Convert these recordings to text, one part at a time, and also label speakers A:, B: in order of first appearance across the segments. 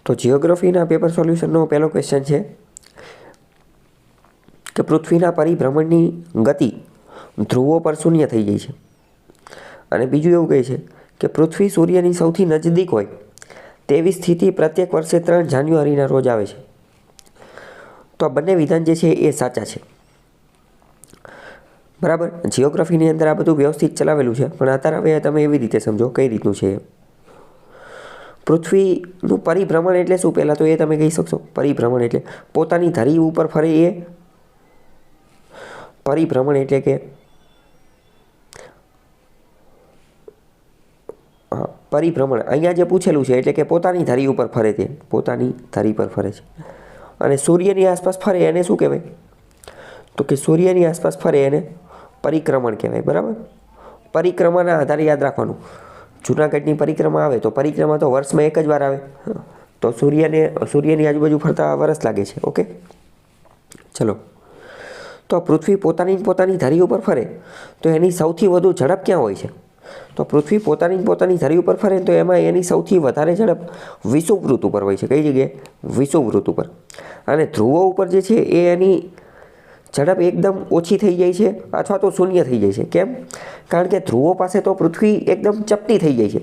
A: તો જિયોગ્રાફીના પેપર સોલ્યુશનનો પહેલો ક્વેશ્ચન છે કે પૃથ્વીના પરિભ્રમણની ગતિ ધ્રુવો પર શૂન્ય થઈ જાય છે. અને બીજું એવું કહે છે કે પૃથ્વી સૂર્યની સૌથી નજીક હોય તેવી સ્થિતિ પ્રત્યેક વર્ષે 3 જાન્યુઆરીના રોજ આવે છે. તો આ બંને વિધાન જે છે એ સાચા છે. બરાબર. જિયોગ્રાફીની અંદર આ બધું વ્યવસ્થિત ચલાવેલું છે, પણ અત્યારે હવે તમે એવી રીતે સમજો કઈ રીતનું છે. પૃથ્વીનું પરિભ્રમણ એટલે શું? પહેલાં તો એ તમે કહી શકશો. પરિભ્રમણ એટલે પોતાની ધરી ઉપર ફરે એ પરિભ્રમણ એટલે કે પરિભ્રમણ અહીંયા જે પૂછેલું છે એટલે કે પોતાની ધરી ઉપર ફરે તે પોતાની ધરી પર ફરે છે. અને સૂર્યની આસપાસ ફરે એને શું કહેવાય? તો કે સૂર્યની આસપાસ ફરે એને પરિક્રમણ કહેવાય. બરાબર. પરિક્રમાના આધારે યાદ રાખવાનું. જૂનાગઢની પરિક્રમા આવે તો પરિક્રમા તો વર્ષમાં એક જ વાર આવે, તો સૂર્યની આજુબાજુ ફરતા વર્ષ લાગે છે. ઓકે, ચલો. તો પૃથ્વી પોતાની ધરી ઉપર ફરે તો એની સૌથી વધુ ઝડપ ક્યાં હોય છે? તો પૃથ્વી પોતાની ધરી ઉપર ફરે તો એમાં એની સૌથી વધારે ઝડપ વિષુવવૃત્ત ઉપર હોય છે. કઈ જગ્યાએ? વિષુવવૃત્ત ઉપર. અને ધ્રુવો ઉપર જે છે એ એની ઝડપ એકદમ ઓછી થઈ જાય છે અથવા તો શૂન્ય થઈ જાય છે. કેમ? કારણ કે ધ્રુવો પાસે તો પૃથ્વી એકદમ ચપટી થઈ જાય છે,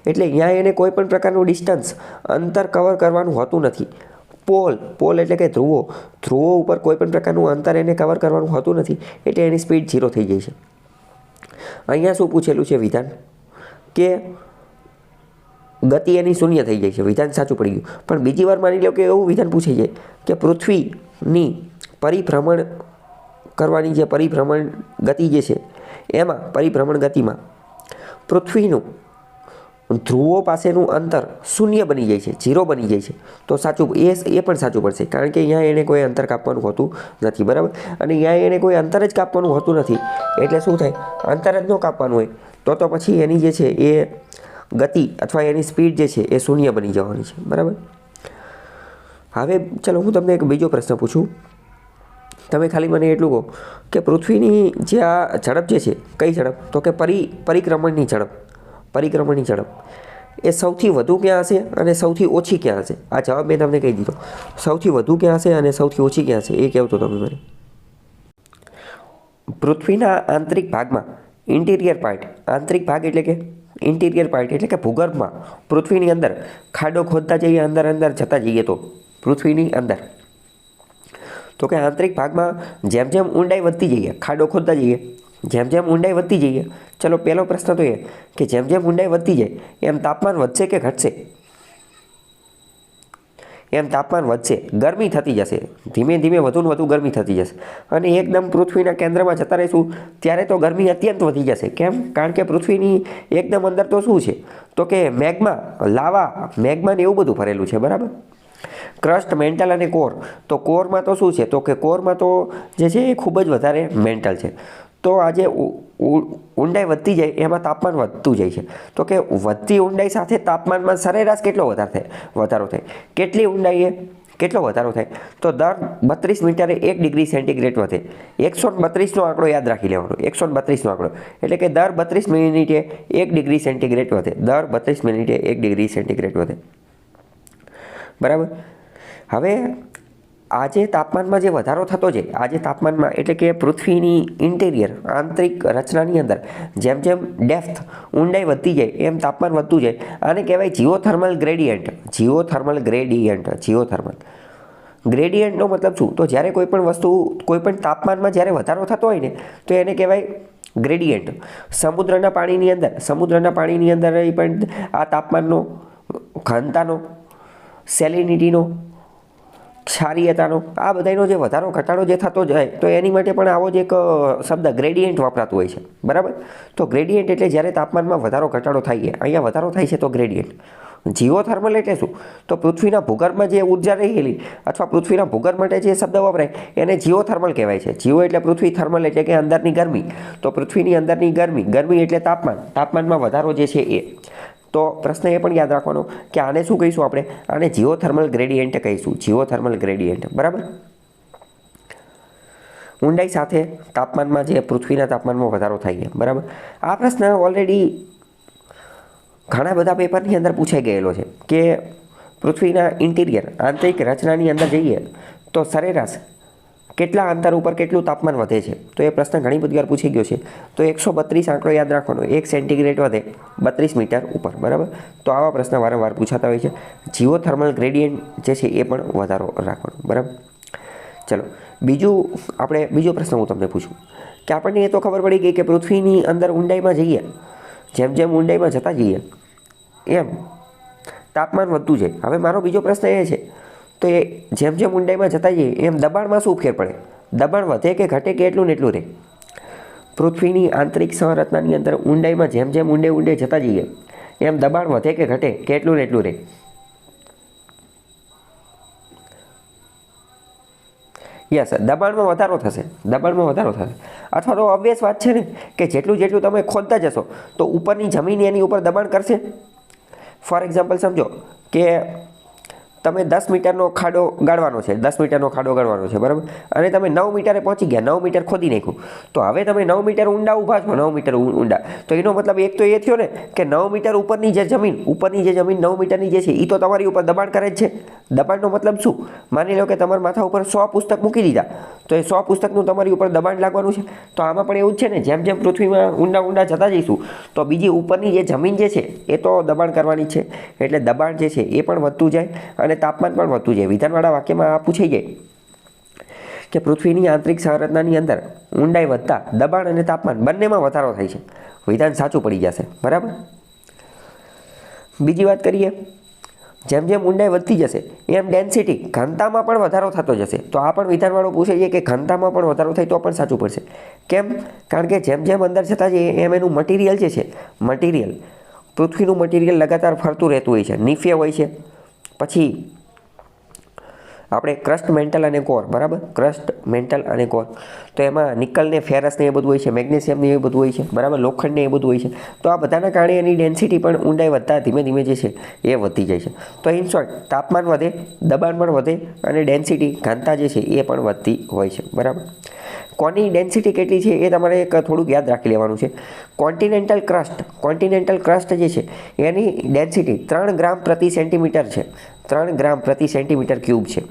A: એટલે અહીંયા એને કોઈ પણ પ્રકારનું ડિસ્ટન્સ અંતર કવર કરવાનું હોતું નથી. પોલ એટલે કે ધ્રુવો ઉપર કોઈ પણ પ્રકારનું અંતર એને કવર કરવાનું હોતું નથી, એટલે એની સ્પીડ 0 થઈ જાય છે. અહીંયા શું પૂછેલું છે વિધાન? કે ગતિ એની શૂન્ય થઈ જાય છે. વિધાન સાચું પડી ગયું. પણ બીજી વાર માની લો કે એવું વિધાન પૂછાઈ જાય કે પૃથ્વીની પરિભ્રમણ કરવાની જે પરિભ્રમણ ગતિ જે છે એમાં પરિભ્રમણ ગતિમાં પૃથ્વીનું ધ્રુવો પાસેનું અંતર શૂન્ય બની જાય છે, 0 બની જાય છે. તો સાચું એ પણ સાચું પડશે, કારણ કે અહીંયા એને કોઈ અંતર કાપવાનું હોતું નથી. બરાબર. અને અહીંયા એને કોઈ અંતર જ કાપવાનું હોતું નથી, એટલે શું થાય? અંતર જ ન કાપવાનું હોય તો પછી એની જે છે એ ગતિ અથવા એની સ્પીડ જે છે એ શૂન્ય બની જવાની છે. બરાબર. હવે ચલો હું તમને એક બીજો પ્રશ્ન પૂછું. તમે ખાલી મને એટલું કહો કે પૃથ્વીની જે આ ઝડપ જે છે, કઈ ઝડપ? તો કે પરિક્રમણની ઝડપ એ સૌથી વધુ ક્યાં હશે અને સૌથી ઓછી ક્યાં હશે? આ જવાબ મેં તમને કહી દીધો. સૌથી વધુ ક્યાં હશે અને સૌથી ઓછી ક્યાં હશે એ કહેતો તમે મને. પૃથ્વીના આંતરિક ભાગમાં આંતરિક ભાગ એટલે કે ઇન્ટિરિયર પાર્ટ એટલે કે ભૂગર્ભમાં પૃથ્વીની અંદર ખાડો ખોદતા જઈએ, અંદર જતા જઈએ તો પૃથ્વીની અંદર, તો કે આંતરિક ભાગમાં જેમ જેમ ઊંડાઈ વધતી જઈએ, ખાડો ખોદતા જઈએ, જેમ ઊંડાઈ વધતી જઈએ. ચલો પહેલો પ્રશ્ન તો એ કે જેમ ઊંડાઈ વધતી જાય એમ તાપમાન વધશે કે ઘટશે? એમ તાપમાન વધશે, ગરમી થતી જશે, ધીમે ધીમે વધુ ને વધુ ગરમી થતી જશે. અને એકદમ પૃથ્વીના કેન્દ્રમાં જતા રહીશું ત્યારે તો ગરમી અત્યંત વધી જશે. કેમ? કારણ કે પૃથ્વીની એકદમ અંદર તો શું છે? તો કે લાવા ને એવું બધું ભરેલું છે. બરાબર. ક્રસ્ટ, મેન્ટલ અને કોર. તો કોરમાં તો શું છે? તો કે કોરમાં તો જે છે એ ખૂબ જ વધારે મેન્ટલ છે. તો આ જે ઊંડાઈ વધતી જાય એમાં તાપમાન વધતું જાય છે. તો કે વધતી ઊંડાઈ સાથે તાપમાનમાં સરેરાશ કેટલો વધારો થાય? કેટલી ઊંડાઈએ કેટલો વધારો થાય? તો દર 32 મીટરે 1 ડિગ્રી સેન્ટીગ્રેડ વધે. 132નો આંકડો યાદ રાખી લેવાનો. 132નો આંકડો એટલે કે દર 32 મિનિટે 1 ડિગ્રી સેન્ટીગ્રેડ વધે. દર 32 મિનિટે 1 ડિગ્રી સેન્ટીગ્રેડ વધે. બરાબર. હવે આજે તાપમાનમાં જે વધારો થતો છે, આજે તાપમાનમાં એટલે કે પૃથ્વીની ઇન્ટિરિયર આંતરિક રચનાની અંદર જેમ ડેપ્થ ઊંડાઈ વધતી જાય એમ તાપમાન વધતું જાય. આને કહેવાય જીઓથર્મલ ગ્રેડિયન્ટનો મતલબ શું? તો જ્યારે કોઈ પણ તાપમાનમાં જ્યારે વધારો થતો હોય ને તો એને કહેવાય ગ્રેડિયન્ટ. સમુદ્રના પાણીની અંદર પણ આ તાપમાનનો, ઘનતાનો, સેલિનિટીનો, ક્ષારીયતાનો આ બધાનો જે વધારો ઘટાડો જે થતો જાય તો એની માટે પણ આવો જ એક શબ્દ ગ્રેડિયન્ટ વપરાતું હોય છે. બરાબર. તો ગ્રેડિયન્ટ એટલે જ્યારે તાપમાનમાં વધારો ઘટાડો થાય છે. અહીંયા વધારો થાય છે તો ગ્રેડિયન્ટ. જીઓથર્મલ એટલે શું? તો પૃથ્વીના ભૂગર્ભમાં જે ઉર્જા રહેલી અથવા પૃથ્વીના ભૂગર્ભ માટે જે શબ્દ વપરાય એને જીઓથર્મલ કહેવાય છે. જીઓ એટલે પૃથ્વી, થર્મલ એટલે કે અંદરની ગરમી. તો પૃથ્વીની અંદરની ગરમી એટલે તાપમાનમાં વધારો જે છે એ. તો પ્રશ્ન એ પણ યાદ રાખવાનો કે આને શું કહીશું આપણે? આને જીઓથર્મલ ગ્રેડિયન્ટ કહીશું. Geothermal gradient. બરાબર. ઊંડાઈ સાથે તાપમાનમાં જે પૃથ્વીના તાપમાનમાં વધારો થાય છે. બરાબર. આ પ્રશ્ન ઓલરેડી ઘણા બધા પેપરની અંદર પૂછાઈ ગયેલો છે કે પૃથ્વીના ઇન્ટિરિયર આંતરિક રચનાની અંદર જઈએ તો સરેરાશ કેટલા અંતર ઉપર કેટલું તાપમાન વધે છે? તો એ પ્રશ્ન ઘણી બધી વાર પૂછી ગયો છે. તો 132 આંકડો યાદ રાખવાનો. 1 સેન્ટીગ્રેડ વધે 32 મીટર ઉપર, બરાબર. તો આવા પ્રશ્ન વારંવાર પૂછાતા હોય છે. જીઓથર્મલ ગ્રેડિયન્ટ જે છે એ પણ વધારો રાખવાનો, બરાબર. ચલો બીજો પ્રશ્ન હું તમને પૂછું કે આપણને એ તો ખબર પડી ગઈ કે પૃથ્વીની અંદર ઊંડાઈમાં જઈએ, જેમ જેમ ઊંડાઈમાં જતા જઈએ એમ તાપમાન વધતું જાય. હવે મારો બીજો પ્રશ્ન એ છે તો એ જેમ જેમ ઊંડાઈમાં જતા જઈએ એમ દબાણમાં શું ફેર પડે? દબાણ વધે કે ઘટે કે એટલું ને એટલું રહે? પૃથ્વીની આંતરિક સંરચનાની અંદર ઊંડાઈમાં જેમ જેમ ઊંડે જતા જઈએ એમ દબાણ વધે કે ઘટે કે એટલું ને એટલું રહે? યસ, દબાણમાં વધારો થશે. અથવા તો ઓબ્વિયસ વાત છે ને કે જેટલું તમે ખોદતા જશો તો ઉપરની જમીન એની ઉપર દબાણ કરશે. ફોર એક્ઝામ્પલ સમજો કે તમે 10 મીટરનો ખાડો ગાળવાનો છે, બરાબર. અને તમે 9 મીટરે પહોંચી ગયા, 9 મીટર ખોદી નાખ્યું. તો હવે તમે 9 મીટર ઊંડા ઊભા છો, 9 મીટર ઊંડા. તો એનો મતલબ એક તો એ થયો ને કે 9 મીટર ઉપરની જે જમીન 9 મીટરની જે છે એ તો તમારી ઉપર દબાણ કરે જ છે. દબાણનો મતલબ શું? માની લો કે તમારા માથા ઉપર 100 પુસ્તક મૂકી દીધા, તો એ 100 પુસ્તકનું તમારી ઉપર દબાણ લાગવાનું છે. તો આમાં પણ એવું જ છે ને, જેમ જેમ પૃથ્વીમાં ઊંડા જતા જઈશું તો બીજી ઉપરની જે જમીન જે છે એ તો દબાણ કરવાની છે. એટલે દબાણ જે છે એ પણ વધતું જાય અને તાપમાન પણ વધતું જાય. વિધાનવાળા વાક્યમાં આ પૂછાઈ જાય કે પૃથ્વીની આંતરિક સંરચનાની અંદર ઊંડાઈ વધતા દબાણ અને તાપમાન બંનેમાં વધારો થાય છે. વિધાન સાચું પડી જશે, બરાબર. બીજી વાત કરીએ, જેમ જેમ ઊંડાઈ વધતી જશે એમ ડેન્સિટી ઘનતામાં પણ વધારો થતો જશે. તો આ પણ વિધાનવાળો પૂછે છે કે ઘનતામાં પણ વધારો થાય તો પણ સાચું પડશે. કેમ? કારણ કે જેમ જેમ અંદર જતા જઈએ એમ એનું મટીરિયલ જે છે, પૃથ્વીનું મટીરિયલ લગાતાર ફરતું રહેતું હોય છે, નીફે હોય છે. પછી આપણે ક્રસ્ટ, મેન્ટલ અને કોર, બરાબર. ક્રસ્ટ, મેન્ટલ અને કોર, તો એમાં નિકલ ને ફેરસ ને એ બધું હોય છે, મેગ્નેશિયમ ને એ બધું હોય છે, બરાબર. લોખંડ ને એ બધું હોય છે. તો આ બધાના કારણે એની ડેન્સિટી પણ ઊંડાઈ વધતા ધીમે ધીમે જે છે એ વધતી જાય છે. તો ઇન શોર્ટ, તાપમાન વધે, દબાણ પણ વધે અને ડેન્સિટી ઘનતા જે છે એ પણ વધતી હોય છે, બરાબર. કોની ડેન્સિટી કેટલી છે એ તમારે થોડુંક યાદ રાખી લેવાનું છે. કોન્ટિનેન્ટલ ક્રસ્ટ જે છે એની ડેન્સિટી 3 ગ્રામ પ્રતિ સેન્ટીમીટર છે. 3 ગ્રામ પ્રતિ સેન્ટીમીટર ક્યુબ છે,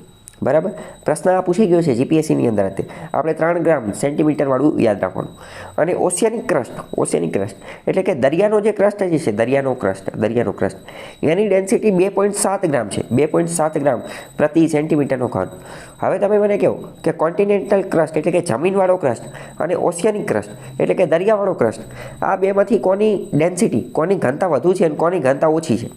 A: બરાબર. પ્રશ્ન આ પૂછાઈ ગયો છે જીપીએસસીની અંદર. આપણે 3 ગ્રામ સેન્ટીમીટર વાળું યાદ રાખવાનું. અને ઓશિયનિક ક્રસ્ટ એટલે કે દરિયાનો જે ક્રસ્ટ જે છે, દરિયાનો ક્રસ્ટ એની ડેન્સિટી 2.7 ગ્રામ છે. 2.7 ગ્રામ પ્રતિ સેન્ટીમીટરનો ઘન. હવે તમે મને કહો કે કોન્ટિનેન્ટલ ક્રસ્ટ એટલે કે જમીનવાળો ક્રસ્ટ અને ઓશિયનિક ક્રસ્ટ એટલે કે દરિયાવાળો ક્રસ્ટ, આ બેમાંથી કોની ડેન્સિટી, કોની ઘનતા વધુ છે અને કોની ઘનતા ઓછી છે?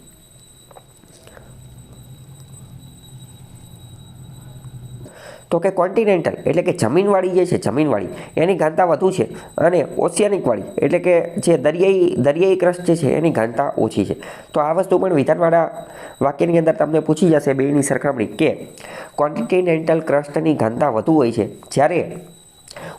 A: તો કે કોન્ટિનેન્ટલ એટલે કે જમીનવાળી જે છે, એની ઘનતા વધુ છે અને ઓશિયનિકવાળી એટલે કે જે દરિયાઈ ક્રસ્ટ જે છે એની ઘનતા ઓછી છે. તો આ વસ્તુ પણ વિધાનવાળા વાક્યની અંદર તમને પૂછી જશે બેની સરખામણી કે કોન્ટિનેન્ટલ ક્રસ્ટની ઘનતા વધુ હોય છે જ્યારે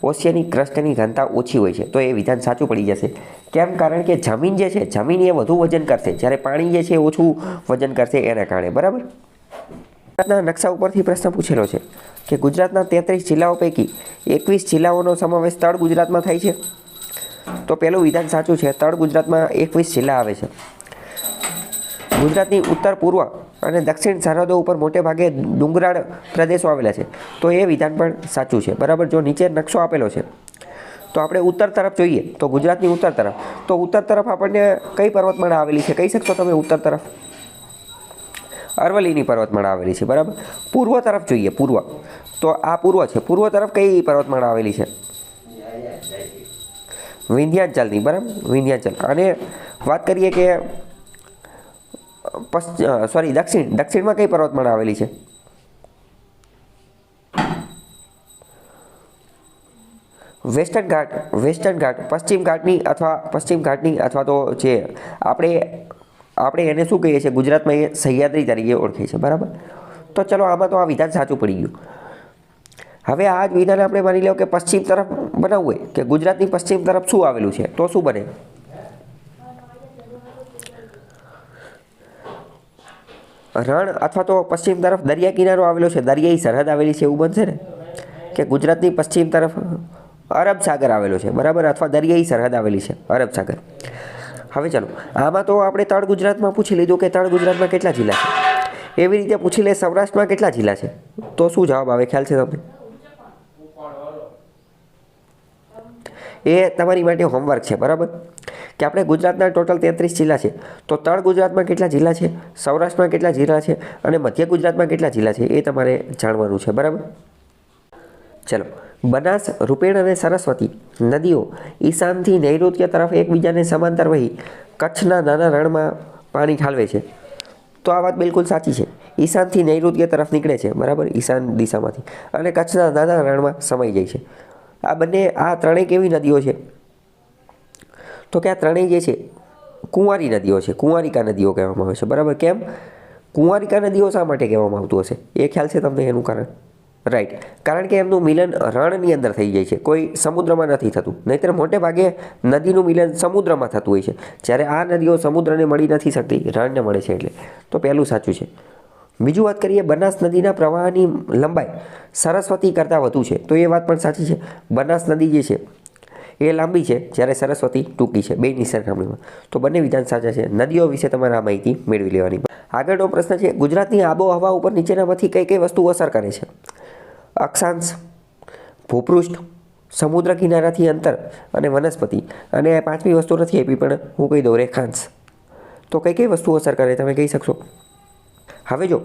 A: ઓશિયનિક ક્રસ્ટની ઘનતા ઓછી હોય છે. તો એ વિધાન સાચું પડી જશે. કેમ? કારણ કે જમીન જે છે, જમીન એ વધુ વજન કરશે જ્યારે પાણી જે છે એ ઓછું વજન કરશે એના કારણે, બરાબર. ગુજરાતના નકશા ઉપરથી પ્રશ્ન પૂછેલો છે કે ગુજરાતના 33 જિલ્લાઓ પૈકી 21 જિલ્લાઓનો સમાવેશ તળ ગુજરાતમાં થાય છે. તો પહેલું વિધાન સાચું છે. તળ ગુજરાતમાં 21 જિલ્લા આવે છે. ગુજરાતની ઉત્તર, પૂર્વ અને દક્ષિણ સરહદો ઉપર મોટે ભાગે ડુંગરાળ પ્રદેશો આવેલા છે. તો એ વિધાન પણ સાચું છે, બરાબર. જો નીચે નકશો આપેલો છે તો આપણે ઉત્તર તરફ જોઈએ તો ગુજરાતની ઉત્તર તરફ, તો ઉત્તર તરફ આપણને કઈ પર્વતમાળા આવેલી છે? કહી શકશો તમે ઉત્તર તરફ? અરવલ્લીની પર્વતમાળા આવેલી છે, બરાબર. પૂર્વ તરફ જોઈએ, તો આ પૂર્વ છે. પૂર્વ તરફ કઈ પર્વતમાળા આવેલી છે? વિંધ્યાચલની, બરાબર. વિંધ્યાચલ. અને વાત કરીએ કે દક્ષિણમાં કઈ પર્વતમાળા આવેલી છે? વેસ્ટર્ન ઘાટ, પશ્ચિમ ઘાટની અથવા તો જે આપણે એને શું કહીએ છીએ ગુજરાતમાં, એ સહ્યાદ્રી તરીકે ઓળખે છે, બરાબર. તો ચલો આમાં તો આ વિધાન સાચું પડી ગયું. હવે આ જ વિધાન આપણે માની લો કે પશ્ચિમ તરફ બનાવવું હોય કે ગુજરાતની પશ્ચિમ તરફ શું આવેલું છે, તો શું બને? રણ અથવા તો પશ્ચિમ તરફ દરિયા કિનારો આવેલો છે, દરિયાઈ સરહદ આવેલી છે, એવું બનશે ને કે ગુજરાતની પશ્ચિમ તરફ અરબ સાગર આવેલો છે, બરાબર. અથવા દરિયાઈ સરહદ આવેલી છે, અરબ સાગર. હવે ચાલો આમાં તો આપણે તળ ગુજરાતમાં પૂછી લીધું કે તળ ગુજરાતમાં કેટલા જિલ્લા છે. એવી રીતે પૂછી લે સૌરાષ્ટ્રમાં કેટલા જિલ્લા છે, તો શું જવાબ આવે ખ્યાલ છે તમને? એ તમારી માટે હોમવર્ક છે, બરાબર, કે આપણે ગુજરાતના ટોટલ 33 જિલ્લા છે, તો તળ ગુજરાતમાં કેટલા જિલ્લા છે, સૌરાષ્ટ્રમાં કેટલા જિલ્લા છે અને મધ્ય ગુજરાતમાં કેટલા જિલ્લા છે એ તમારે જાણવાનું છે, બરાબર. ચલો, બનાસ, રૂપેણ અને સરસ્વતી નદીઓ ઈશાનથી નૈઋત્ય તરફ એકબીજાને સમાંતર વહી કચ્છના નાના રણમાં પાણી ઠાલવે છે. તો આ વાત બિલકુલ સાચી છે. ઈશાનથી નૈઋત્ય તરફ નીકળે છે, બરાબર, ઈશાન દિશામાંથી, અને કચ્છના નાના રણમાં સમાઈ જાય છે. આ ત્રણેય કેવી નદીઓ છે? તો કે આ ત્રણેય જે છે કુંવારી નદીઓ છે, કુંવારિકા નદીઓ કહેવામાં આવે છે, બરાબર. કેમ કુંવારિકા નદીઓ શા માટે કહેવામાં આવતું હશે એ ખ્યાલ છે તમને એનું કારણ? રાઈટ, કારણ કે એમનું મિલન રણની અંદર થઈ જાય છે, કોઈ સમુદ્રમાં નથી થતું. નહીંતર મોટે ભાગે નદીનું મિલન સમુદ્રમાં થતું હોય છે, જ્યારે આ નદીઓ સમુદ્રને મળી નથી શકતી, રણને મળે છે. એટલે તો પહેલું સાચું છે. બીજું વાત કરીએ, બનાસ નદીના પ્રવાહની લંબાઈ સરસ્વતી કરતાં વધુ છે, તો એ વાત પણ સાચી છે. બનાસ નદી જે છે એ લાંબી છે, જ્યારે સરસ્વતી ટૂંકી છે, બેની સરખામણીમાં. તો બંને વિધાન સાચા છે. નદીઓ વિશે તમારે આ માહિતી મેળવી લેવાની. આગળનો પ્રશ્ન છે, ગુજરાતની આબોહવા ઉપર નીચેનામાંથી કઈ કઈ વસ્તુ અસર કરે છે? અક્ષાંશ, ભૂપૃષ્ઠ, સમુદ્ર કિનારાથી અંતર અને વનસ્પતિ. અને પાંચમી વસ્તુ નથી આપી પણ હું કહી દઉં, રેખાંશ. તો કઈ કઈ વસ્તુ અસર કરે તમે કહી શકશો? હવે જો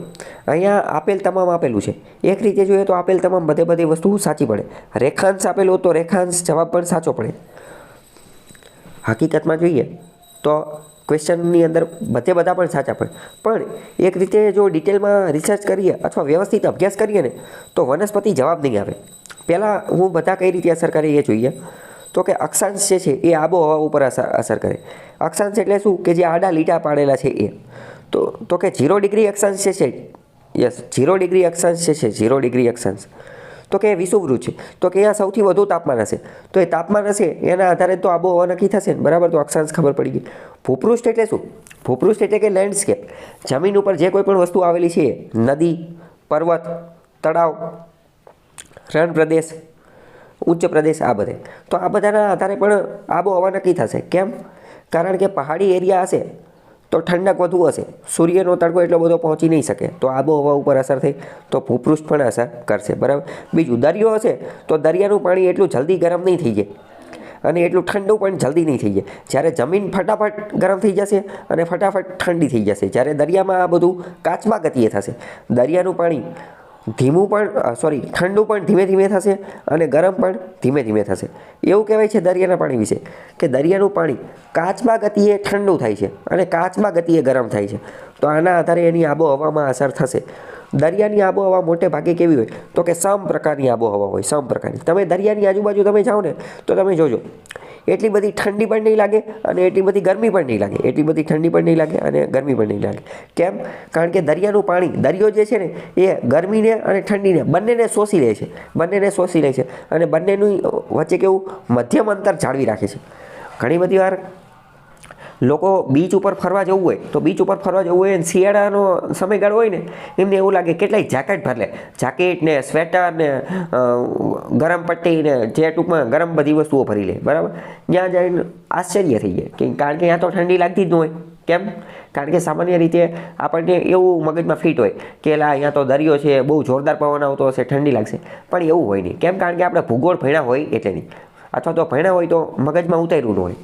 A: અહીંયા આપેલ તમામ આપેલું છે, એક રીતે જોઈએ તો આપેલ તમામ બધી વસ્તુ સાચી પડે. રેખાંશ આપેલું તો રેખાંશ જવાબ પણ સાચો પડે. હકીકતમાં જોઈએ તો ક્વેશ્ચનની અંદર બધા પણ સાચા પડે. પણ એક રીતે જો ડિટેલમાં રિસર્ચ કરીએ અથવા વ્યવસ્થિત અભ્યાસ કરીએ ને તો વનસ્પતિ જવાબ નહીં આવે. પહેલાં હું બધા કઈ રીતે અસર કરે એ જોઈએ. તો કે અક્ષાંશ જે છે એ આબોહવા ઉપર અસર કરે. અક્ષાંશ એટલે શું? કે જે આડા લીટા પાડેલા છે એ. તો કે 0 ડિગ્રી અક્ષાંશ જે છે, યસ, 0 ડિગ્રી અક્ષાંશ જે છે, 0 ડિગ્રી અક્ષાંશ, તો કે વિષુવવૃત્ત છે, તો કે અહીંયા સૌથી વધુ તાપમાન હશે. તો એ તાપમાન હશે એના આધારે તો આબોહવા નક્કી થશે ને, બરાબર. તો અક્ષાંશ ખબર પડી ગઈ. ભૂપૃષ્ઠ એટલે શું? ભૂપૃષ્ઠ એટલે કે લેન્ડસ્કેપ, જમીન ઉપર જે કોઈ પણ વસ્તુ આવેલી છે, નદી, પર્વત, તળાવ, રણ પ્રદેશ, ઉચ્ચ પ્રદેશ, આ બધે. તો આ બધાના આધારે પણ આબોહવા નક્કી થશે. કેમ? કારણ કે પહાડી એરિયા હશે તો ઠંડક વધુ હશે, સૂર્યનો તડકો એટલો બધો પહોંચી નહીં શકે, તો આબોહવા ઉપર અસર થઈ, તો ભૂપૃષ્ઠ પણ અસર કરશે, બરાબર. બીજું, દરિયો હશે તો દરિયાનું પાણી એટલું જલ્દી ગરમ નહીં થઈ જાય અને એટલું ઠંડુ પણ જલ્દી નહીં થઈ જાય. જ્યારે જમીન ફટાફટ ગરમ થઈ જશે અને ફટાફટ ઠંડી થઈ જશે, જ્યારે દરિયામાં આ બધું કાચબા ગતિએ થશે. દરિયાનું પાણી ઠંડુ પણ ધીમે ધીમે થશે અને ગરમ પણ ધીમે ધીમે થશે. એવું કહેવાય છે દરિયાના પાણી વિશે કે દરિયાનું પાણી કાચબા ગતિએ ઠંડુ થાય છે અને કાચબા ગતિએ ગરમ થાય છે. તો આના આધારે એની આબોહવામાં અસર થશે. દરિયાની આબોહવા મોટે ભાગે કેવી હોય? તો કે સમ પ્રકારની આબોહવા હોય, સમ પ્રકારની. તમે દરિયાની આજુબાજુ તમે જાઓ ને તો તમે જોજો એટલી બધી ઠંડી પણ નહીં લાગે અને એટલી બધી ગરમી પણ નહીં લાગે, એટલી બધી ઠંડી પણ નહીં લાગે અને ગરમી પણ નહીં લાગે. કેમ? કારણ કે દરિયાનું પાણી, દરિયો જે છે ને એ ગરમીને અને ઠંડીને બંનેને શોષી લે છે અને બંનેની વચ્ચે કેવું મધ્યમ અંતર જાળવી રાખે છે. ઘણી બધી વાર લોકો બીચ ઉપર ફરવા જવું હોય અને શિયાળાનો સમયગાળો હોય ને એમને એવું લાગે કેટલાય જેકેટ ભર લે, જેકેટ ને સ્વેટર ને ગરમ પટ્ટી ને જે ટૂંકમાં ગરમ બધી વસ્તુઓ ભરી લે, બરાબર. ત્યાં જઈને આશ્ચર્ય થઈ જાય કે કારણ કે ત્યાં તો ઠંડી લાગતી જ ન હોય. કેમ? કારણ કે સામાન્ય રીતે આપણને એવું મગજમાં ફિટ હોય કે અહીંયા તો દરિયો છે, બહુ જોરદાર પવન આવતો હશે, ઠંડી લાગશે. પણ એવું હોય નહીં. કેમ? કારણ કે આપણે ભૂગોળ ભણ્યા હોય એટલે નહીં, અથવા તો ભણ્યા હોય તો મગજમાં ઉતાર્યું ન હોય.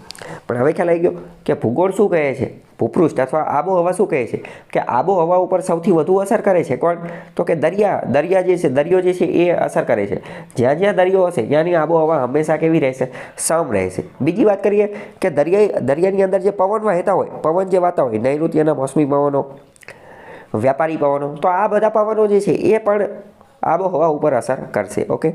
A: પણ હવે ખ્યાલ આવી ગયો કે ભૂગોળ શું કહે છે, ભૂપૃષ્ઠ અથવા આબોહવા શું કહે છે કે આબોહવા ઉપર સૌથી વધુ અસર કરે છે કોણ? તો કે દરિયો જે છે એ અસર કરે છે. જ્યાં જ્યાં દરિયો હશે ત્યાંની આબોહવા હંમેશા કેવી રહેશે? સમ રહેશે. બીજી વાત કરીએ કે દરિયાની અંદર જે પવન વહેતા હોય, પવન જે વાતા હોય, નૈઋત્યના મોસમી પવનો, વ્યાપારી પવનો, તો આ બધા પવનો જે છે એ પણ આબોહવા ઉપર અસર કરશે. ઓકે,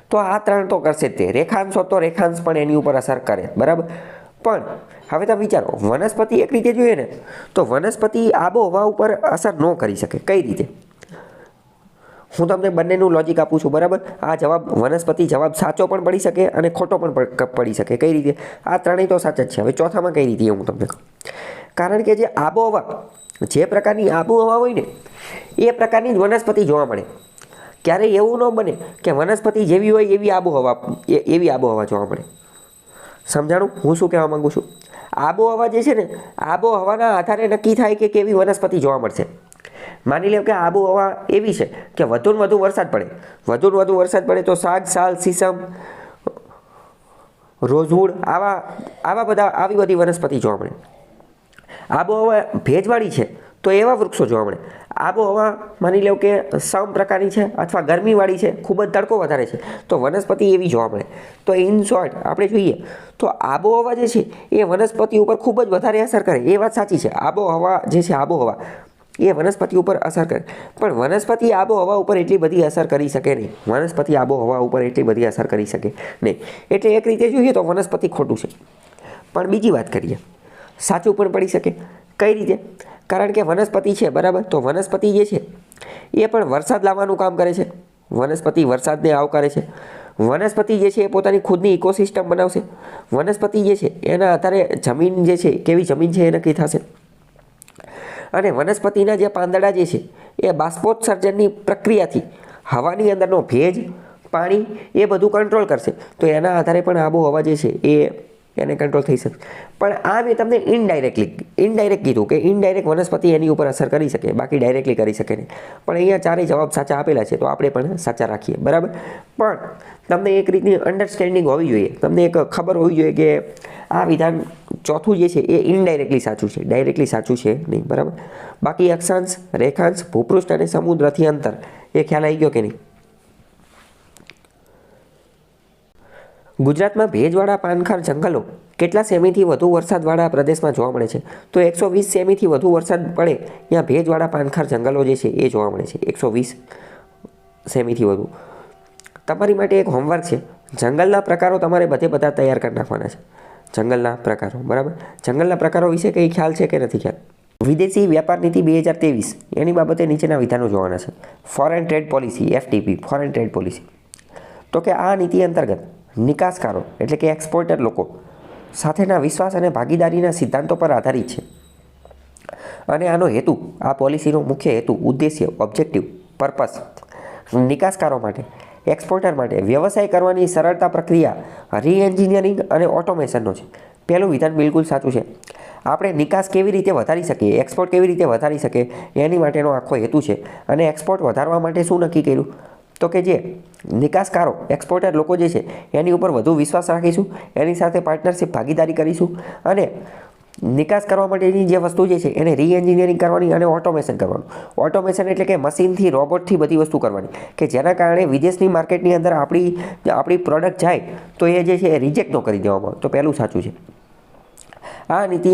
A: તો આ ત્રણ તો કરશે જ તે. રેખાંશ તો રેખાંશ પણ એની ઉપર અસર કરે, બરાબર. પણ હવે તમે વિચારો, વનસ્પતિ એક રીતે જોઈએ ને તો વનસ્પતિ આબોહવા ઉપર અસર ન કરી શકે. કઈ રીતે? હું તમને બંનેનું લોજિક આપું છું, બરાબર. આ વનસ્પતિ જવાબ સાચો પણ પડી શકે અને ખોટો પણ પડી શકે. કઈ રીતે? આ ત્રણેય તો સાચા જ છે. હવે ચોથામાં કઈ રીતે હું તમને કહું. કારણ કે જે પ્રકારની આબોહવા હોય ને એ પ્રકારની જ વનસ્પતિ જોવા મળે. ક્યારેય એવું ન બને કે વનસ્પતિ જેવી હોય એવી આબોહવા જોવા મળે. સમજાણું હું શું કહેવા માગું છું? આબોહવા જે છે ને, આબોહવાના આધારે નક્કી થાય કે કેવી વનસ્પતિ જોવા મળશે. માની લો કે આબોહવા એવી છે કે વધુને વધુ વરસાદ પડે, વધુને વધુ વરસાદ પડે તો સાગ, સાલ, સીસમ, રોઝવુડ આવી બધી વનસ્પતિ જોવા મળે. આબોહવા ભેજવાળી છે તો એવા વૃક્ષો જોવા મળે. આબોહવા માની લો કે સમ પ્રકારની છે અથવા ગરમીવાળી છે, ખૂબ જ તડકો વધારે છે તો વનસ્પતિ એવી જોવા મળે. તો ઇન શોર્ટ આપણે જોઈએ તો આબોહવા જે છે એ વનસ્પતિ ઉપર ખૂબ જ વધારે અસર કરે. એ વાત સાચી છે, આબોહવા જે છે આબોહવા એ વનસ્પતિ ઉપર અસર કરે, પણ વનસ્પતિ આબોહવા ઉપર એટલી બધી અસર કરી શકે નહીં. વનસ્પતિ આબોહવા ઉપર એટલી બધી અસર કરી શકે નહીં. એટલે એક રીતે જોઈએ તો વનસ્પતિ ખોટું છે. પણ બીજી વાત કરીએ, સાચું પણ પડી શકે. કઈ રીતે? કારણ કે વનસ્પતિ છે બરાબર, તો વનસ્પતિ જે છે એ પણ વરસાદ લાવવાનું કામ કરે છે. વનસ્પતિ વરસાદને આવકારે છે. વનસ્પતિ જે છે એ પોતાની ખુદની ઇકોસિસ્ટમ બનાવશે. વનસ્પતિ જે છે એના આધારે જમીન જે છે કેવી જમીન છે એ નક્કી થશે. અને વનસ્પતિના જે પાંદડા જે છે એ બાષ્પોત્સર્જનની પ્રક્રિયાથી હવાની અંદરનો ભેજ, પાણી એ બધું કંટ્રોલ કરશે. તો એના આધારે પણ આબોહવા જે છે એને કંટ્રોલ થઈ શકે. પણ આ મેં તમને ઇનડાયરેક્ટ કીધું કે ઇનડાયરેક્ટ વનસ્પતિ એની ઉપર અસર કરી શકે, બાકી ડાયરેક્ટલી કરી શકે નહીં. પણ અહીંયા ચારેય જવાબ સાચા આપેલા છે તો આપણે પણ સાચા રાખીએ, બરાબર. પણ તમને એક રીતની અન્ડરસ્ટેન્ડિંગ હોવી જોઈએ, તમને એક ખબર હોવી જોઈએ કે આ વિધાન ચોથું જે છે એ ઇનડાયરેક્ટલી સાચું છે, ડાયરેક્ટલી સાચું છે નહીં, બરાબર. બાકી અક્ષાંશ, રેખાંશ, ભૂપૃષ્ઠ અને સમુદ્રથી અંતર એ ખ્યાલ આવી ગયો કે નહીં? ગુજરાતમાં ભેજવાળા પાનખર જંગલો કેટલા સેમીથી વધુ વરસાદવાળા પ્રદેશમાં જોવા મળે છે? તો 120 સેમીથી વધુ વરસાદ પડે ત્યાં ભેજવાળા પાનખર જંગલો જે છે એ જોવા મળે છે. 120 સેમીથી વધુ. તમારી માટે એક હોમવર્ક છે, જંગલના પ્રકારો તમારે બધા તૈયાર કરી નાખવાના છે. જંગલના પ્રકારો, બરાબર. જંગલના પ્રકારો વિશે કંઈ ખ્યાલ છે કે નથી ખ્યાલ? વિદેશી વ્યાપાર નીતિ 2023 એની બાબતે નીચેના વિધાનો જોવાના છે. Foreign trade policy, FTP, foreign trade policy. તો કે આ નીતિ અંતર્ગત નિકાસકારો એટલે કે એક્સપોર્ટર લોકો સાથેના વિશ્વાસ અને ભાગીદારીના સિદ્ધાંતો પર આધારિત છે. અને આનો હેતુ, આ પોલિસીનો મુખ્ય હેતુ, ઉદ્દેશ્ય, ઓબ્જેક્ટિવ, પર્પસ નિકાસકારો માટે, એક્સપોર્ટર માટે વ્યવસાય કરવાની સરળતા, પ્રક્રિયા, રીએન્જિનિયરિંગ અને ઓટોમેશનનો છે. પહેલું વિધાન બિલકુલ સાચું છે. આપણે નિકાસ કેવી રીતે વધારી શકીએ, એક્સપોર્ટ કેવી રીતે વધારી શકીએ એની માટેનો આખો હેતુ છે. અને એક્સપોર્ટ વધારવા માટે શું નક્કી કર્યું? તો કે જે નિકાસકારો, એક્સપોર્ટર લોકો જે છે એની ઉપર વધુ વિશ્વાસ રાખીશું, એની સાથે પાર્ટનરશિપ, ભાગીદારી કરીશું અને નિકાસ કરવા માટેની જે વસ્તુ જે છે એને રીએન્જિનિયરિંગ કરવાની અને ઓટોમેશન કરવાનું. ઓટોમેશન એટલે કે મશીનથી, રોબોટથી બધી વસ્તુ કરવાની કે જેના કારણે વિદેશની માર્કેટની અંદર આપણી પ્રોડક્ટ જાય તો એ જે છે એ રિજેક્ટ ન કરી દેવામાં આવે. તો પહેલું સાચું છે. આ નીતિ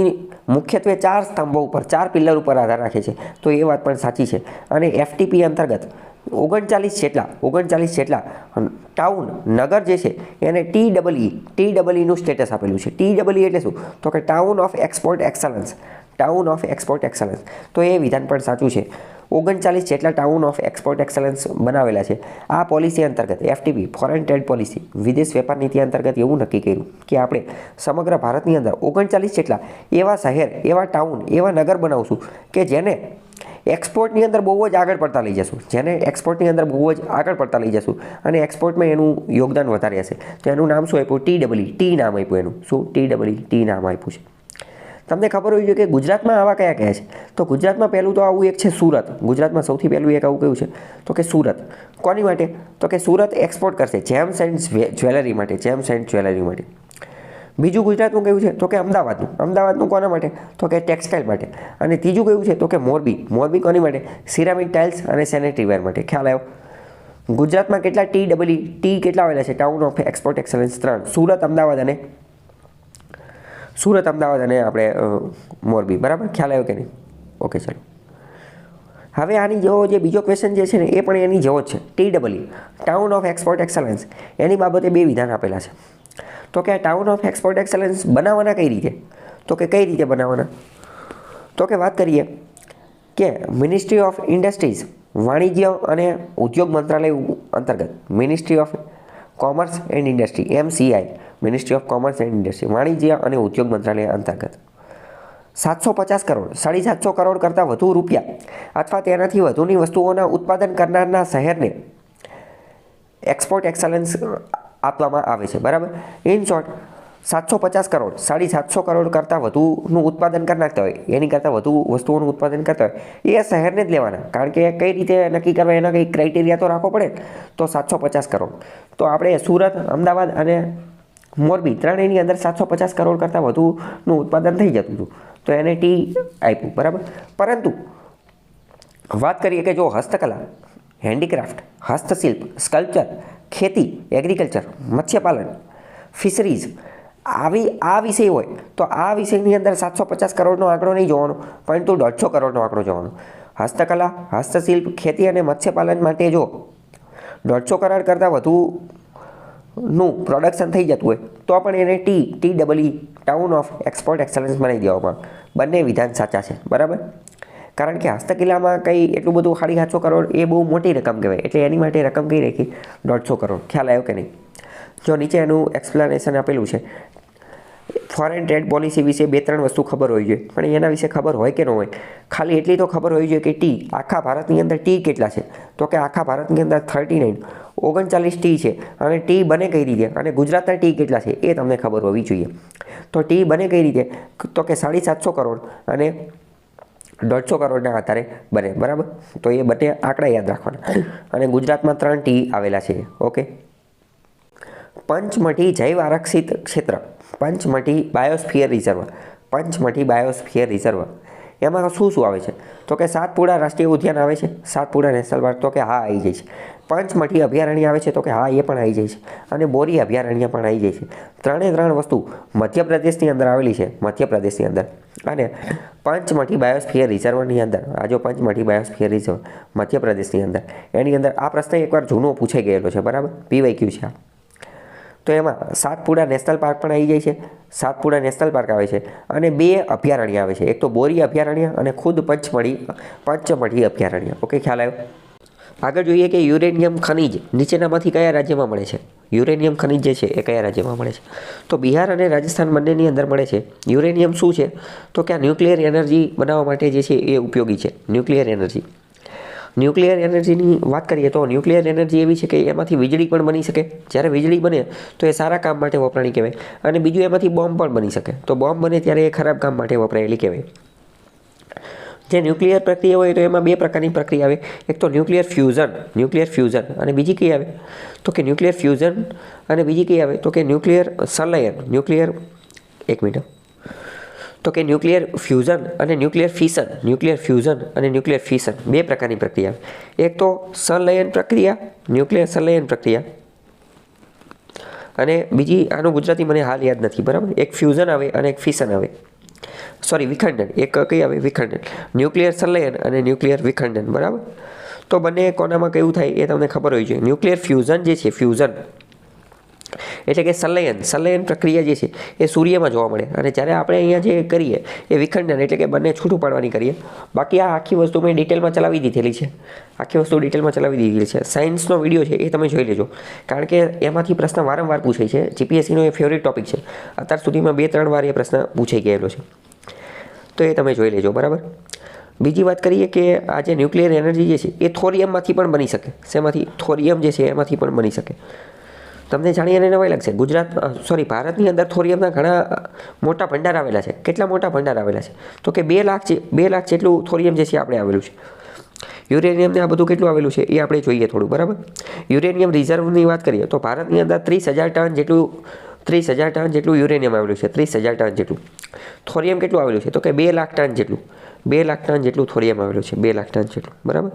A: મુખ્યત્વે 4 સ્તંભો ઉપર, 4 પિલ્લર ઉપર આધાર રાખે છે. તો એ વાત પણ સાચી છે. અને FTP અંતર્ગત 39 જેટલા ટાઉન, નગર જે છે એને TEEનું સ્ટેટસ આપેલું છે. TEE એટલે શું? તો કે town of export excellence. Town of export excellence. તો એ વિધાન પણ સાચું છે. 39 જેટલા ટાઉન ઓફ એક્સપોર્ટ એક્સલન્સ બનાવેલા છે. આ પોલિસી અંતર્ગત FTP, ફોરેન ટ્રેડ પોલિસી, વિદેશ વેપાર નીતિ અંતર્ગત એવું નક્કી કર્યું કે આપણે સમગ્ર ભારતની અંદર 39 જેટલા એવા શહેર, એવા ટાઉન, એવા નગર બનાવશું કે જેને એક્સપોર્ટની અંદર બહુ જ આગળ પડતા લઈ જશું, લઈ જશું અને એક્સપોર્ટમાં એનું યોગદાન વધારે હશે. તો એનું નામ શું આપ્યું? TEE નામ આપ્યું એનું. શું? TEE નામ આપ્યું છે. તમને ખબર હોવી જોઈએ કે ગુજરાતમાં આવા કયા છે? તો ગુજરાતમાં પહેલું તો આવું એક છે સુરત. ગુજરાતમાં સૌથી પહેલું એક આવું કયું છે? તો કે સુરત. કોની માટે? તો કે સુરત એક્સપોર્ટ કરશે જેમ્સ એન્ડ જ્વેલરી માટે. બીજું ગુજરાતનું કયું છે? તો કે અમદાવાદનું કોના માટે? તો કે ટેક્સટાઇલ માટે. અને ત્રીજું કયું છે? તો કે મોરબી કોની માટે? સિરામિક ટાઇલ્સ અને સેનેટરી વેર માટે. ખ્યાલ આવ્યો? ગુજરાતમાં કેટલા TEE કેટલા આવેલા છે? Town of export excellence 3. Surat, Ahmedabad અને આપણે મોરબી. બરાબર? ખ્યાલ આવ્યો કે નહીં? ઓકે, ચાલો. હવે આની જેવો જે બીજો ક્વેશ્ચન જે છે ને એ પણ એની જેવો જ છે. TEE, town of export excellence, એની બાબતે 2 વિધાન આપેલા છે. તો કે ટાઉન ઓફ એક્સપોર્ટ એક્સલન્સ બનાવવાના કઈ રીતે? તો કે કઈ રીતે બનાવવાના? તો કે વાત કરીએ કે મિનિસ્ટ્રી ઓફ ઇન્ડસ્ટ્રીઝ, વાણિજ્ય અને ઉદ્યોગ મંત્રાલય અંતર્ગત, ministry of commerce and industry, MCI, ministry of commerce and industry, વાણિજ્ય અને ઉદ્યોગ મંત્રાલય અંતર્ગત 750 કરોડ, 750 કરોડ કરતાં વધુ રૂપિયા અથવા તેનાથી વધુની વસ્તુઓના ઉત્પાદન કરનારના શહેરને એક્સપોર્ટ એક્સલન્સ આપવામાં આવે છે. બરાબર? ઇન શોર્ટ, 750 કરોડ 750 કરોડ કરતાં વધુનું ઉત્પાદન કરી નાખતા હોય, એની કરતાં વધુ વસ્તુઓનું ઉત્પાદન કરતા હોય, એ શહેરને જ લેવાના. કારણ કે કઈ રીતે નક્કી કરવા એના કંઈ ક્રાઇટેરિયા તો રાખવો પડે. તો 750 કરોડ. તો આપણે સુરત, અમદાવાદ અને મોરબી ત્રણેયની અંદર 750 કરોડ કરતાં વધુનું ઉત્પાદન થઈ જતું હતું. તો એને ટી આપ્યું, બરાબર. પરંતુ વાત કરીએ કે જો હસ્તકલા, હેન્ડીક્રાફ્ટ, હસ્તશિલ્પ, સ્કલ્પચર, ખેતી, એગ્રીકલ્ચર, મત્સ્યપાલન, ફિશરીઝ, આ વિષય હોય તો આ વિષયની અંદર 750 કરોડનો આંકડો નહીં જોવાનો, પરંતુ 150 કરોડનો આંકડો જોવાનો. હસ્તકલા, હસ્તશિલ્પ, ખેતી અને મત્સ્યપાલન માટે જો 150 કરોડ કરતાં વધુનું પ્રોડક્શન થઈ જતું હોય તો પણ એને TEE town of export excellence બનાવી દેવામાં. બંને વિધાન સાચા છે, બરાબર. કારણ કે હસ્તકલામાં કંઈ એટલું બધું 750 કરોડ એ બહુ મોટી રકમ કહેવાય, એટલે એની માટે રકમ કઈ રાખી 150 કરોડ. ખ્યાલ આવ્યો કે નહીં? જો નીચે એનું એક્સપ્લેનેશન આપેલું છે. ફોરેન ટ્રેડ પોલિસી વિશે 2-3 વસ્તુ ખબર હોવી જોઈએ, પણ એના વિશે ખબર હોય કે ન હોય, ખાલી એટલી તો ખબર હોવી જોઈએ કે ટી આખા ભારતની અંદર ટી કેટલા છે. તો કે આખા ભારતની અંદર 39 ટી છે. અને ટી બને કઈ રીતે, અને ગુજરાતના ટી કેટલા છે એ તમને ખબર હોવી જોઈએ. તો ટી બને કઈ રીતે, તો કે 750 કરોડ અને 150 કરોડના આધારે બને, બરાબર. તો એ બંને આંકડા યાદ રાખવાના. અને ગુજરાતમાં 3 ટી આવેલા છે. ઓકે. પંચમઢી જૈવ આરક્ષિત ક્ષેત્ર, પંચમઢી બાયોસ્ફિયર રિઝર્વ, પંચમઢી બાયોસ્ફિયર રિઝર્વ, એમાં શું શું આવે છે? તો કે સાતપુડા રાષ્ટ્રીય ઉદ્યાન આવે છે, સાતપુડા નેશનલ પાર્ક, તો કે હા આવી જાય છે. પંચમઢી અભયારણ્ય આવે છે, તો કે હા એ પણ આવી જાય છે. અને બોરી અભયારણ્ય પણ આવી જાય છે. 3 વસ્તુ મધ્યપ્રદેશની અંદર આવેલી છે, મધ્યપ્રદેશની અંદર. અને પંચમઢી બાયોસ્ફિયર રિઝર્વની અંદર, આ જો પંચમઢી બાયોસ્ફિયર રિઝર્વ મધ્યપ્રદેશની અંદર, એની અંદર આ પ્રશ્ન એકવાર જૂનો પૂછાઈ ગયેલો છે, બરાબર. PYQ છે આ. તો એમાં સાતપુડા નેશનલ પાર્ક પણ આવી જાય છે, સાતપુડા નેશનલ પાર્ક આવે છે. અને 2 અભયારણ્ય આવે છે, એક તો બોરી અભયારણ્ય અને ખુદ પંચમઢી અભયારણ્ય. ઓકે, ખ્યાલ આવ્યો? આગળ જોઈએ કે યુરેનિયમ ખનિજ નીચેનામાંથી કયા રાજ્યમાં મળે છે? યુરેનિયમ ખનિજ જે છે એ કયા રાજ્યમાં મળે છે? તો બિહાર અને રાજસ્થાન બંનેની અંદર મળે છે. યુરેનિયમ શું છે? તો કે આ ન્યુક્લિયર એનર્જી બનાવવા માટે જે છે એ ઉપયોગી છે. ન્યુક્લિયર એનર્જીની વાત કરીએ તો ન્યુક્લિયર એનર્જી એવી છે કે એમાંથી વીજળી પણ બની શકે. જ્યારે વીજળી બને તો એ સારા કામ માટે વપરાણી કહેવાય. અને બીજું એમાંથી બોમ્બ પણ બની શકે. તો બોમ્બ બને ત્યારે એ ખરાબ કામ માટે વપરાયેલી કહેવાય. જે ન્યુક્લિયર પ્રક્રિયા હોય તો એમાં 2 પ્રકારની પ્રક્રિયા આવે. એક તો ન્યુક્લિયર ફ્યુઝન અને બીજી કઈ આવે? તો કે ન્યુક્લિયર ફ્યુઝન અને બીજી કઈ આવે? તો કે ન્યુક્લિયર સંલયન. તો કે ન્યુક્લિયર ફ્યુઝન અને ન્યુક્લિયર ફિશન. 2 પ્રકારની પ્રક્રિયા. એક તો સંલયન પ્રક્રિયા, ન્યુક્લિયર સંલયન પ્રક્રિયા. અને બીજી, આનું ગુજરાતી મને હાલ યાદ નથી, બરાબર. એક ફ્યુઝન આવે અને એક ફિશન આવે. વિખંડન. એક કઈ આવે? વિખંડન. ન્યુક્લિયર સંલયન અને ન્યુક્લિયર વિખંડન, બરાબર. તો બંને કોનામાં કેવું થાય એ તમને ખબર હોવી જોઈએ. ન્યુક્લિયર ફ્યુઝન જે છે, ફ્યુઝન એટલે કે સંલયન પ્રક્રિયા જે છે એ સૂર્યમાં જોવા મળે. અને જ્યારે આપણે અહીંયા જે કરીએ એ વિખંડન એટલે કે બંને છૂટું પાડવાની કરીએ. બાકી આ આખી વસ્તુ મેં ડિટેલમાં ચલાવી દીધેલી છે. સાયન્સનો વિડીયો છે એ તમે જોઈ લેજો. કારણ કે એમાંથી પ્રશ્ન વારંવાર પૂછાય છે. GPSCનો એ ફેવરેટ ટોપિક છે. અત્યાર સુધીમાં 2-3 વાર એ પ્રશ્ન પૂછાઈ ગયેલો છે. તો એ તમે જોઈ લેજો, બરાબર. બીજી વાત કરીએ કે આ જે ન્યુક્લિયર એનર્જી જે છે એ થોરિયમમાંથી પણ બની શકે. શેમાંથી? થોરિયમ જે છે એમાંથી પણ બની શકે. તમને જાણી અને નવાઈ લાગશે, ભારતની અંદર થોરિયમના ઘણા મોટા ભંડાર આવેલા છે. કેટલા મોટા ભંડાર આવેલા છે? તો કે 2 લાખ જેટલું થોરિયમ જે છે આપણે આવેલું છે. યુરેનિયમને આ બધું કેટલું આવેલું છે એ આપણે જોઈએ થોડું, બરાબર. યુરેનિયમ રિઝર્વની વાત કરીએ તો ભારતની અંદર 30,000 ટન જેટલું યુરેનિયમ આવેલું છે. 30,000 ટન જેટલું. થોરિયમ કેટલું આવેલું છે? તો કે 2 લાખ ટન જેટલું. 2 લાખ ટન જેટલું થોરિયમ આવેલું છે. 2 લાખ ટન જેટલું, બરાબર.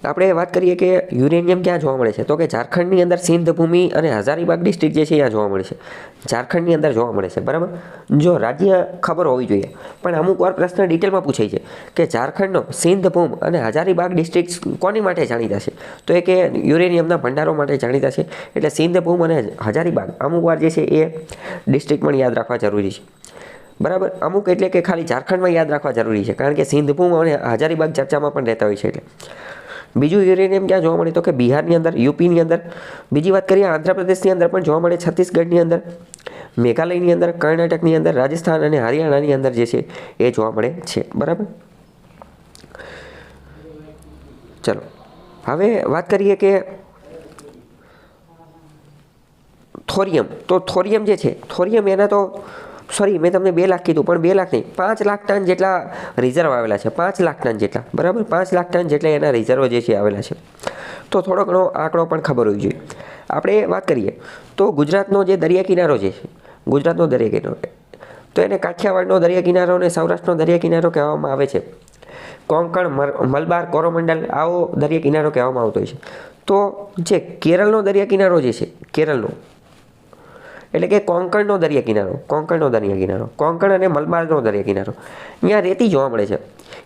A: આપણે વાત કરીએ કે યુરેનિયમ ક્યાં જોવા મળે છે? તો કે ઝારખંડની અંદર સિંધભૂમિ અને હજારીબાગ ડિસ્ટ્રિક્ટ જે છે ત્યાં જોવા મળે છે. ઝારખંડની અંદર જોવા મળે છે, બરાબર. જો રાજ્ય ખબર હોવી જોઈએ, પણ અમુક વાર પ્રશ્ન ડિટેલમાં પૂછાય છે કે ઝારખંડનો સિંધભૂમ અને હજારીબાગ ડિસ્ટ્રિક્ટ કોની માટે જાણીતા છે? તો એ કે યુરેનિયમના ભંડારો માટે જાણીતા છે. એટલે સિંધભૂમ અને હજારીબાગ અમુક વાર જે છે એ ડિસ્ટ્રિક્ટ પણ યાદ રાખવા જરૂરી છે, બરાબર. અમુક એટલે કે ખાલી ઝારખંડમાં યાદ રાખવા જરૂરી છે, કારણ કે સિંધભૂમ અને હજારીબાગ ચર્ચામાં પણ રહેતા હોય છે. એટલે બીજું યુરેનિયમ ક્યાં જોવા મળે? તો કે બિહારની અંદર, યુપીની અંદર. બીજી વાત કરીએ આંધ્રપ્રદેશની અંદર પણ જોવા મળે, છત્તીસગઢની અંદર, મેઘાલયની અંદર, કર્ણાટકની અંદર, રાજસ્થાન અને હરિયાણાની અંદર જે છે એ જોવા મળે છે, બરાબર. ચલો હવે વાત કરીએ કે થોરિયમ, તો થોરિયમ જે છે, થોરિયમ એના તો સોરી મેં તમને 2 લાખ કીધું, પણ 2 લાખ નહીં, 5 લાખ ટન જેટલા રિઝર્વ આવેલા છે, 5 લાખ ટન જેટલા, બરાબર, 5 લાખ ટન જેટલા એના રિઝર્વ જે છે આવેલા છે. તો થોડો ઘણો આંકડો પણ ખબર હોવી જોઈએ. આપણે વાત કરીએ તો ગુજરાતનો જે દરિયા કિનારો જે છે, ગુજરાતનો દરિયા કિનારો, તો એને કાઠિયાવાડનો દરિયા કિનારો અને સૌરાષ્ટ્રનો દરિયા કિનારો કહેવામાં આવે છે. કોંકણ, મલબાર, કોરોમંડલ આવો દરિયા કિનારો કહેવામાં આવતો હોય છે. તો જે કેરળનો દરિયા કિનારો જે છે, કેરળનો એટલે કે કોંકણનો દરિયા કિનારો, કોંકણ અને મલબારનો દરિયા કિનારો, અહીંયા રેતી જોવા મળે છે.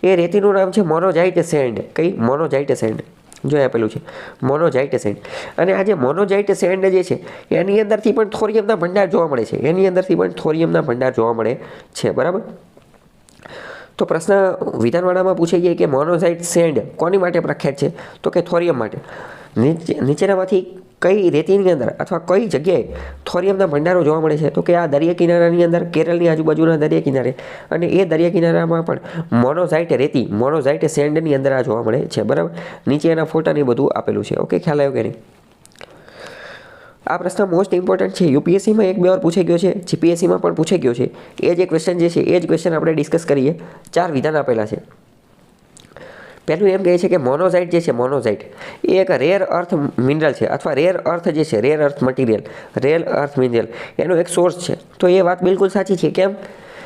A: એ રેતીનું નામ છે મોનોઝાઇટ સેન્ડ. કઈ? મોનોઝાઇટ સેન્ડ. જો આપેલું છે મોનોઝાઇટ સેન્ડ. અને આ જે મોનોઝાઇટ સેન્ડ જે છે એની અંદરથી પણ થોરિયમના ભંડાર જોવા મળે છે, એની અંદરથી પણ થોરિયમના ભંડાર જોવા મળે છે, બરાબર. તો પ્રશ્ન વિધાનવાળામાં પૂછાઈ જાય કે મોનોઝાઇટ સેન્ડ કોની માટે પ્રખ્યાત છે? તો કે થોરિયમ માટે. નીચેનામાંથી કઈ રેતીની અંદર અથવા કઈ જગ્યાએ થોરિયમના ભંડારો જોવા મળે છે? તો કે આ દરિયા કિનારાની અંદર, કેરળની આજુબાજુના દરિયા કિનારે, અને એ દરિયા કિનારામાં પણ મોનોઝાઇટ રેતી, મોનોઝાઇટ સેન્ડની અંદર આ જોવા મળે છે, બરાબર. નીચે એના ફોટાને બધું આપેલું છે. ઓકે, ખ્યાલ આવ્યો કે નહીં? આ પ્રશ્ન મોસ્ટ ઇમ્પોર્ટન્ટ છે. યુપીએસસીમાં 1-2 વાર પૂછાઈ ગયો છે, જીપીએસસીમાં પણ પૂછાઈ ગયો છે. એ જે ક્વેશ્ચન જે છે એ જ ક્વેશ્ચન આપણે ડિસ્કસ કરીએ. 4 વિધાન આપેલા છે. પહેલું એમ કહે છે કે મોનોઝાઇટ જે છે, મોનોઝાઇટ એ એક રેર અર્થ મિનરલ છે, અથવા રેર અર્થ જે છે, rare earth material, rare earth mineral એનો એક સોર્સ છે. તો એ વાત બિલકુલ સાચી છે. કેમ?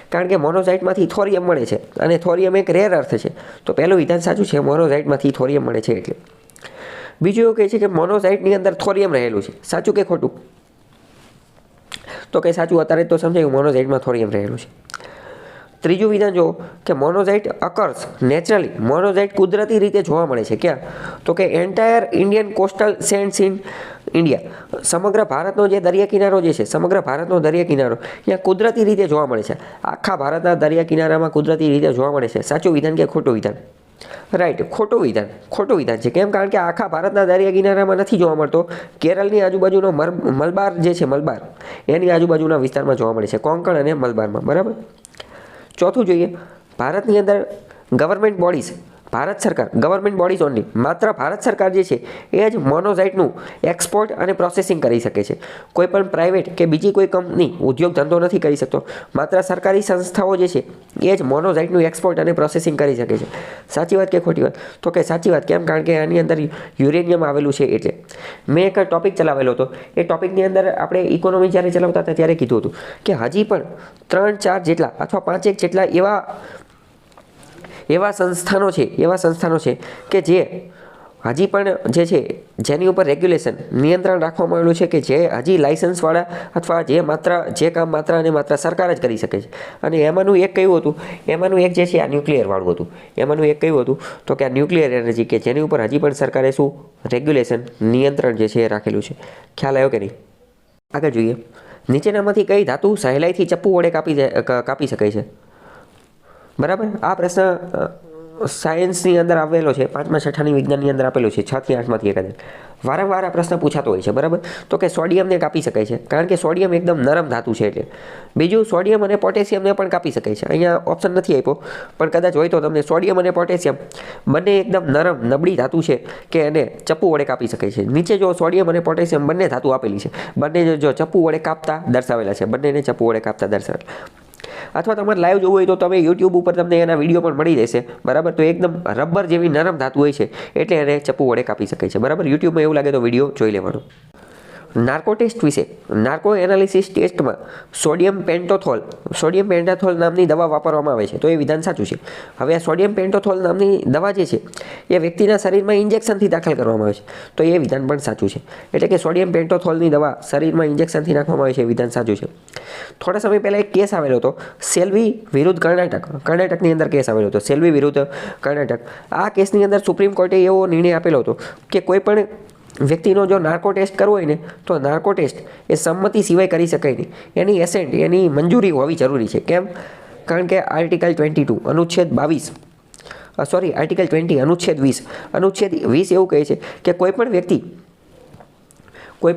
A: કારણ કે મોનોઝાઇટમાંથી થોરિયમ મળે છે, અને થોરિયમ એક રેર અર્થ છે. તો પહેલું વિધાન સાચું છે, મોનોઝાઇટમાંથી થોરિયમ મળે છે એટલે. બીજું એવું કહે છે કે મોનોઝાઇટની અંદર થોરિયમ રહેલું છે. સાચું કે ખોટું? તો કે સાચું. અત્યારે તો સમજાયું, મોનોઝાઇટમાં થોરિયમ રહેલું છે. ત્રીજું વિધાન જો કે મોનોઝાઇટ અકર્સ નેચરલી, મોનોઝાઇટ કુદરતી રીતે જોવા મળે છે. ક્યાં? તો કે entire Indian coastal સેન્ડ્સ in India, સમગ્ર ભારતનો જે દરિયા કિનારો જે છે, સમગ્ર ભારતનો દરિયા કિનારો ત્યાં કુદરતી રીતે જોવા મળે છે. આખા ભારતના દરિયા કિનારામાં કુદરતી રીતે જોવા મળે છે. સાચું વિધાન કે ખોટું વિધાન? રાઈટ, ખોટું વિધાન. ખોટું વિધાન છે. કેમ? કારણ કે આખા ભારતના દરિયા કિનારામાં નથી જોવા મળતો. કેરળની આજુબાજુનો મલબાર જે છે, મલબાર એની આજુબાજુના વિસ્તારમાં જોવા મળે છે, કોંકણ અને મલબારમાં, બરાબર. ચોથું જોઈએ, ભારતની અંદર ગવર્મેન્ટ બોડીઝ, ભારત સરકાર, ગવર્મેન્ટ બોડીઝ ઓનલી, માત્ર ભારત સરકાર જે છે એ જ મોનોઝાઇટનું એક્સપોર્ટ અને પ્રોસેસિંગ કરી શકે છે. કોઈ પણ પ્રાઇવેટ કે બીજી કોઈ કંપની ઉદ્યોગ ધંધો નથી કરી શકતો. માત્ર સરકારી સંસ્થાઓ જે છે એ જ મોનોઝાઇટનું એક્સપોર્ટ અને પ્રોસેસિંગ કરી શકે છે. સાચી વાત કે ખોટી વાત? તો કે સાચી વાત. કેમ? કારણ કે આની અંદર યુરેનિયમ આવેલું છે એટલે. મેં એક ટોપિક ચલાવેલો હતો, એ ટોપિકની અંદર આપણે ઇકોનોમી જ્યારે ચલાવતા હતા ત્યારે કીધું હતું કે હજી પણ 3-4 જેટલા અથવા 5-1 જેટલા એવા સંસ્થાનો છે કે જે હજી પણ જે છે જેની ઉપર રેગ્યુલેશન, નિયંત્રણ રાખવામાં આવેલું છે, કે જે હજી લાઇસન્સવાળા અથવા જે કામ માત્ર અને માત્ર સરકાર જ કરી શકે છે. અને એમાંનું એક કયું હતું? એમાંનું એક જે છે આ ન્યુક્લિયરવાળું હતું. એમાંનું એક કયું હતું? તો કે આ ન્યુક્લિયર એનર્જી, કે જેની ઉપર હજી પણ સરકારે શું રેગ્યુલેશન, નિયંત્રણ જે છે એ રાખેલું છે. ખ્યાલ આવ્યો કે નહીં? આગળ જોઈએ, નીચેનામાંથી કઈ ધાતુ સહેલાઈથી ચપ્પુ વડે કાપી શકાય છે? બરાબર. આ પ્રશ્ન સાયન્સની અંદર આવેલો છે, 5મા 6ઠાની વિજ્ઞાનની અંદર આપેલો છે, 6 થી 8માંથી એકાદ. વારંવાર આ પ્રશ્ન પૂછાતો હોય છે, બરાબર. તો કે સોડિયમને કાપી શકાય છે, કારણ કે સોડિયમ એકદમ નરમ ધાતુ છે એટલે. બીજું, સોડિયમ અને પોટેશિયમને પણ કાપી શકાય છે. અહીંયા ઓપ્શન નથી આપ્યો, પણ કદાચ હોય તો તમને સોડિયમ અને પોટેશિયમ બંને એકદમ નરમ, નબળી ધાતુ છે કે એને ચપ્પુ વડે કાપી શકાય છે. નીચે જો સોડિયમ અને પોટેશિયમ બંને ધાતુ આપેલી છે, બંને જો ચપ્પુ વડે કાપતા દર્શાવેલા છે, બંનેને ચપ્પુ વડે કાપતા દર્શાવેલા. અથવા તમારે લાઈવ જોવું હોય તો તમે યુટ્યુબ ઉપર તમને એના વિડીયો પણ મળી જશે, બરાબર. તો એકદમ રબર જેવી નરમ ધાતુ હોય છે એટલે એને ચપ્પુ વડે કાપી શકાય છે, બરાબર. યુટ્યુબમાં એવું લાગે તો વિડીયો જોઈ લેવાનો. નાર્કો ટેસ્ટ વિશે, નાર્કો એનાલિસિસ ટેસ્ટમાં સોડિયમ પેન્ટાથોલ નામની દવા વાપરવામાં આવે છે. તો એ વિધાન સાચું છે. હવે આ સોડિયમ પેન્ટાથોલ નામની દવા જે છે એ વ્યક્તિના શરીરમાં ઇન્જેક્શનથી દાખલ કરવામાં આવે છે. તો એ વિધાન પણ સાચું છે. એટલે કે સોડિયમ પેન્ટાથોલની દવા શરીરમાં ઇન્જેક્શનથી નાખવામાં આવે છે, એ વિધાન સાચું છે. થોડા સમય પહેલાં એક કેસ આવેલો હતો, સેલ્વી વિરુદ્ધ કર્ણાટકની અંદર કેસ આવેલો હતો, સેલ્વી વિરુદ્ધ કર્ણાટક. આ કેસની અંદર સુપ્રીમ કોર્ટે એવો નિર્ણય આપેલો હતો કે કોઈ પણ વ્યક્તિનો જો નાર્કો ટેસ્ટ કરવો હોય ને તો નાર્કો ટેસ્ટ એ સંમતિ સિવાય કરી શકાય નહીં. એની એસેન્ટ, એની મંજૂરી હોવી જરૂરી છે. કેમ? કારણ કે આર્ટિકલ 22 અનુચ્છેદ 22 આર્ટિકલ 20 અનુચ્છેદ 20 એવું કહે છે કે કોઈ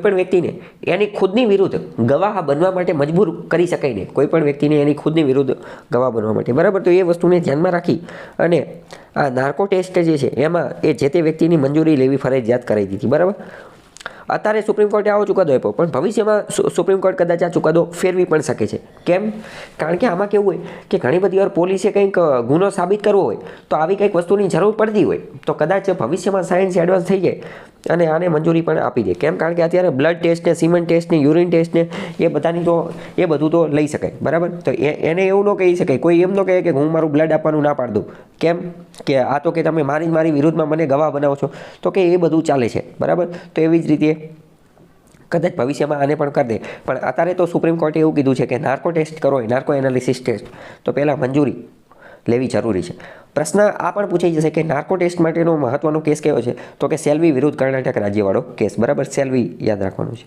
A: પણ વ્યક્તિને એની ખુદની વિરુદ્ધ ગવાહ બનવા માટે મજબૂર કરી શકાય નહીં. કોઈ પણ વ્યક્તિને એની ખુદની વિરુદ્ધ ગવાહ બનવા માટે, બરાબર. તો એ વસ્તુને ધ્યાનમાં રાખી અને આ નાર્કો ટેસ્ટ જે છે એમાં એ જે તે વ્યક્તિની મંજૂરી લેવી ફરજિયાત કરાવી દીધી, બરાબર. અત્યારે સુપ્રીમ કોર્ટે આવો ચુકાદો આપ્યો, પણ ભવિષ્યમાં સુપ્રીમ કોર્ટ કદાચ આ ચુકાદો ફેરવી પણ શકે છે. કેમ? કારણ કે આમાં કેવું હોય કે ઘણી બધી વાર પોલીસે કંઈક ગુનો સાબિત કરવો હોય તો આવી કંઈક વસ્તુની જરૂર પડતી હોય, તો કદાચ ભવિષ્યમાં સાયન્સ એડવાન્સ થઈ જાય અને આને મંજૂરી પણ આપી દે. કેમ? કારણ કે અત્યારે બ્લડ ટેસ્ટ ને સિમેન્ટ ટેસ્ટ ને યુરિન ટેસ્ટ ને એ બધાની તો એ બધું તો લઈ શકાય, બરાબર? તો એને એવું ન કહી શકાય, કોઈ એમ ન કહે કે હું મારું બ્લડ આપવાનું ના પાડી દઉં. કેમ? કે આ તો કે તમે મારી વિરુદ્ધમાં મને ગવાહ બનાવો છો, તો કે એ બધું ચાલે છે, બરાબર? તો એવી જ રીતે કદાચ ભવિષ્યમાં આને પણ કરી દે. પણ અત્યારે તો સુપ્રીમ કોર્ટે એવું કીધું છે કે નાર્કો ટેસ્ટ કરો હોય, નાર્કો એનાલિસિસ ટેસ્ટ, તો પહેલાં મંજૂરી લેવી જરૂરી છે. પ્રશ્ન આ પણ પૂછાઈ જશે કે નાર્કો ટેસ્ટ માટેનો મહત્વનો કેસ કયો છે? તો કે સેલ્વી વિરુદ્ધ કર્ણાટક રાજ્યવાળો કેસ, બરાબર? સેલ્વી યાદ રાખવાનું છે.